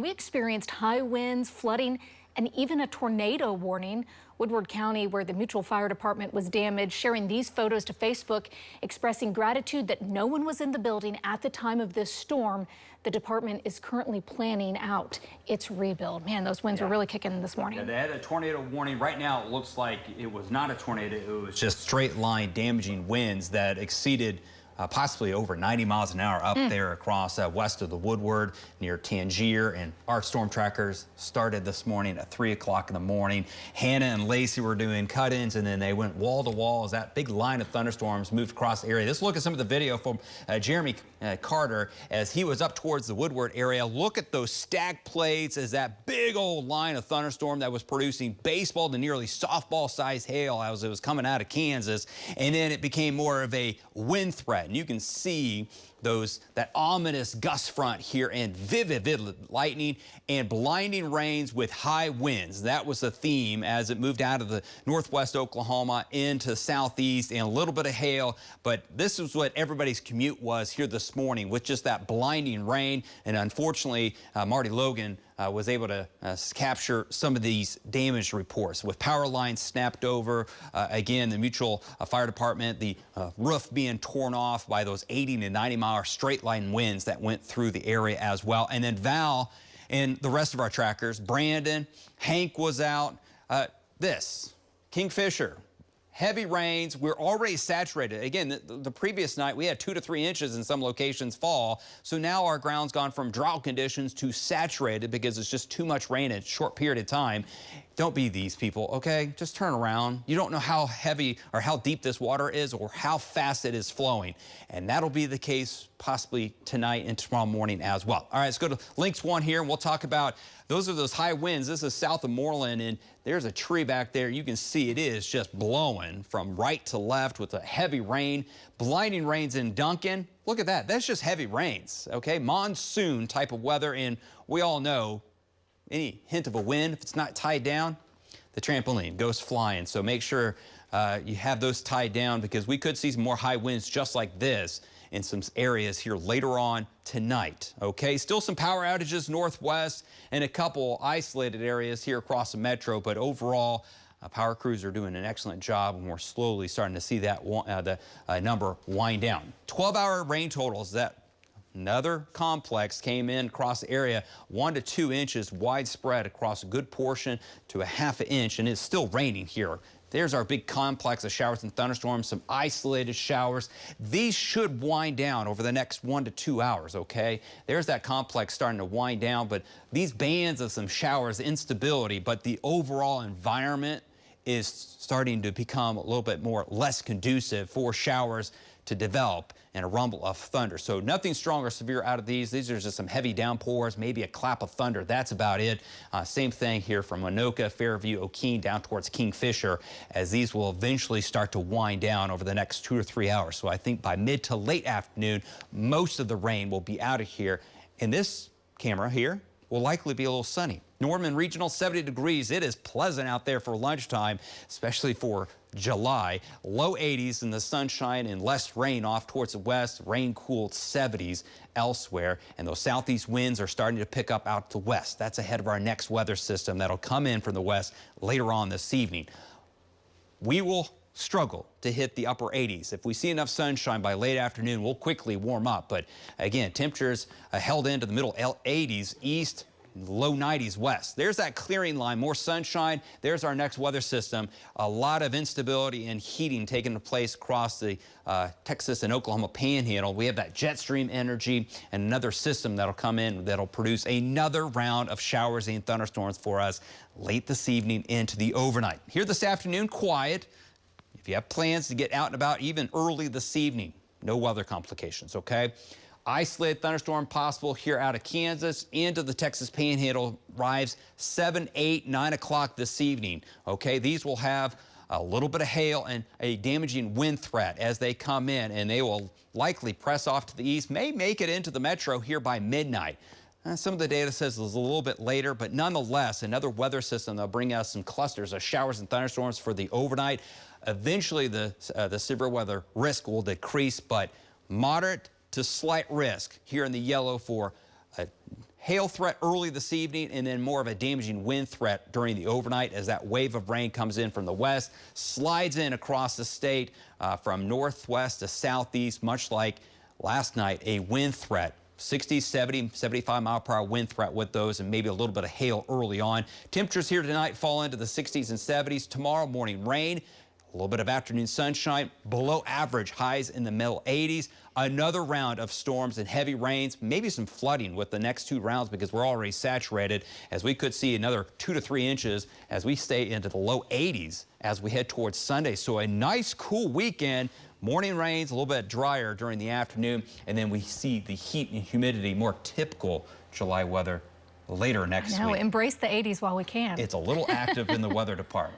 We experienced high winds, flooding, and even a tornado warning. Woodward County, where the Mutual Fire Department was damaged, sharing these photos to Facebook, expressing gratitude that no one was in the building at the time of this storm. The department is currently planning out its rebuild. Man, those winds were really kicking this morning. Yeah, they had a tornado warning. Right now, it looks like it was not a tornado. It was just straight line damaging winds that exceeded possibly over 90 miles an hour up there across west of the Woodward near Tangier. And our storm trackers started this morning at 3 o'clock in the morning. Hannah and Lacey were doing cut-ins, and then they went wall to wall as that big line of thunderstorms moved across the area. Let's look at some of the video from Jeremy Carter as he was up towards the Woodward area. Look at those stacked plates as that big old line of thunderstorm that was producing baseball to nearly softball sized hail as it was coming out of Kansas. And then it became more of a wind threat. And you can see that ominous gust front here and vivid lightning and blinding rains with high winds. That was the theme as it moved out of the northwest Oklahoma into southeast, and a little bit of hail. But this is what everybody's commute was here this morning, with just that blinding rain. And unfortunately, Marty Logan was able to capture some of these damage reports with power lines snapped over. Again, the Mutual Fire Department, the roof being torn off by those 80 to 90-mile straight line winds that went through the area as well. And then Val and the rest of our trackers, Brandon, Hank was out. Kingfisher. Heavy rains. We're already saturated. Again, the previous night we had 2 to 3 inches in some locations fall. So now our ground's gone from drought conditions to saturated because it's just too much rain in a short period of time. Don't be these people, okay? Just turn around. You don't know how heavy or how deep this water is or how fast it is flowing. And that'll be the case possibly tonight and tomorrow morning as well. All right, let's go to Links 1 here, and we'll talk about those high winds. This is south of Moreland, and there's a tree back there. You can see it is just blowing from right to left with a heavy rain. Blinding rains in Duncan. Look at that. That's just heavy rains, okay? Monsoon type of weather, and we all know any hint of a wind, if it's not tied down, the trampoline goes flying. So make sure you have those tied down, because we could see some more high winds just like this in some areas here later on tonight. Okay, still some power outages northwest and a couple isolated areas here across the metro, but overall, power crews are doing an excellent job, and we're slowly starting to see that number wind down. 12-hour rain totals, that another complex came in across the area, 1 to 2 inches widespread across a good portion to a ½ an inch, and it's still raining here. There's our big complex of showers and thunderstorms, some isolated showers. These should wind down over the next 1 to 2 hours, okay? There's that complex starting to wind down, but these bands of some showers, instability, but the overall environment is starting to become a little bit less conducive for showers to develop and a rumble of thunder. So nothing strong or severe out of these. These are just some heavy downpours, maybe a clap of thunder. That's about it. Same thing here from Anoka, Fairview, O'Keene down towards Kingfisher, as these will eventually start to wind down over the next 2 or 3 hours. So I think by mid to late afternoon, most of the rain will be out of here. And this camera here will likely be a little sunny. Norman Regional, 70 degrees. It is pleasant out there for lunchtime, especially for July. Low 80s in the sunshine and less rain off towards the west. Rain cooled 70s elsewhere. And those southeast winds are starting to pick up out to the west. That's ahead of our next weather system that'll come in from the west later on this evening. We will struggle to hit the upper 80s. If we see enough sunshine by late afternoon, we'll quickly warm up. But again, temperatures held into the middle 80s east, low 90s west. There's that clearing line, more sunshine. There's our next weather system. A lot of instability and heating taking place across the Texas and Oklahoma panhandle. We have that jet stream energy and another system that'll come in that'll produce another round of showers and thunderstorms for us late this evening into the overnight. Here this afternoon, quiet. If you have plans to get out and about even early this evening, no weather complications, okay? Isolated thunderstorm possible here out of Kansas into the Texas Panhandle. Arrives 7, 8, 9 o'clock this evening. Okay, these will have a little bit of hail and a damaging wind threat as they come in, and they will likely press off to the east, may make it into the metro here by midnight. Some of the data says it's a little bit later, but nonetheless, another weather system that'll bring us some clusters of showers and thunderstorms for the overnight. Eventually, the severe weather risk will decrease, but moderate to slight risk here in the yellow for a Hail threat early this evening, and then more of a damaging wind threat during the overnight as that wave of rain comes in from the west, slides in across the state from northwest to southeast, much like last night, a wind threat. 60, 70, 75-mile-per-hour wind threat with those, and maybe a little bit of hail early on. Temperatures here tonight fall into the 60s and 70s. Tomorrow morning rain, a little bit of afternoon sunshine, below average highs in the middle 80s. Another round of storms and heavy rains, maybe some flooding with the next 2 rounds because we're already saturated, as we could see another 2 to 3 inches as we stay into the low 80s as we head towards Sunday. So a nice cool weekend. Morning rains, a little bit drier during the afternoon, and then we see the heat and humidity, more typical July weather later next week. Embrace the 80s while we can. It's a little active in the weather department.